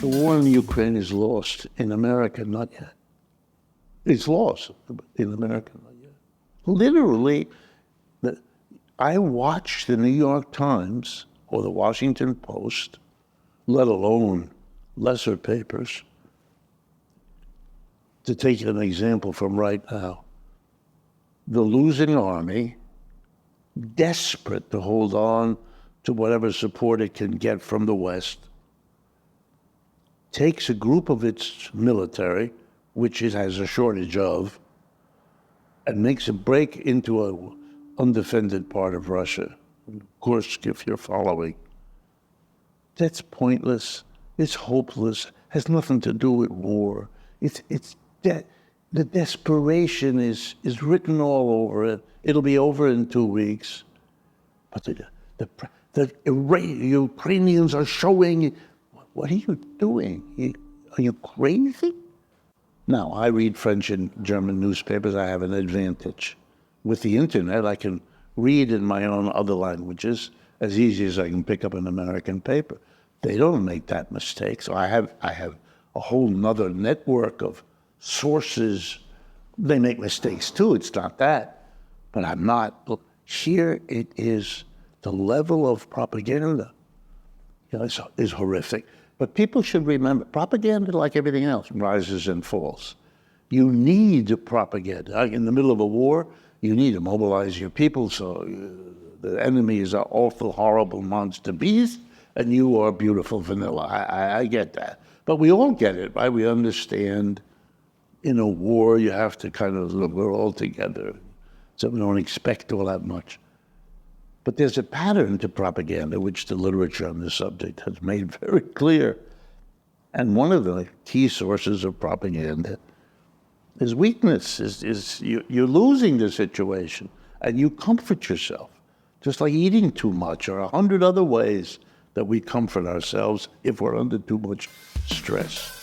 The war in Ukraine is lost. In America, not yet. It's lost. In America, not yet. Literally, I watched the New York Times or the Washington Post, let alone lesser papers, to take an example from right now. The losing army, desperate to hold on to whatever support it can get from the West, takes a group of its military, which it has a shortage of, and makes a break into an undefended part of Russia. Of course, if you're following, that's pointless. It's hopeless. Has nothing to do with war. The desperation is written all over it. It'll be over in 2 weeks. But the Ukrainians are showing. What are you doing? Are you crazy? Now, I read French and German newspapers. I have an advantage. With the internet, I can read in my own other languages as easy as I can pick up an American paper. They don't make that mistake. So I have a whole nother network of sources. They make mistakes too. It's not that. But I'm not. Look, here it is. The level of propaganda is horrific. But people should remember, propaganda, like everything else, rises and falls. You need propaganda. In the middle of a war, you need to mobilize your people, so the enemy is an awful, horrible monster beast, and you are beautiful vanilla. I get that. But we all get it, right? We understand in a war you have to kind of look, we're all together, so we don't expect all that much. But there's a pattern to propaganda, which the literature on this subject has made very clear. And one of the key sources of propaganda is weakness, you're losing the situation, and you comfort yourself, just like eating too much or 100 other ways that we comfort ourselves if we're under too much stress.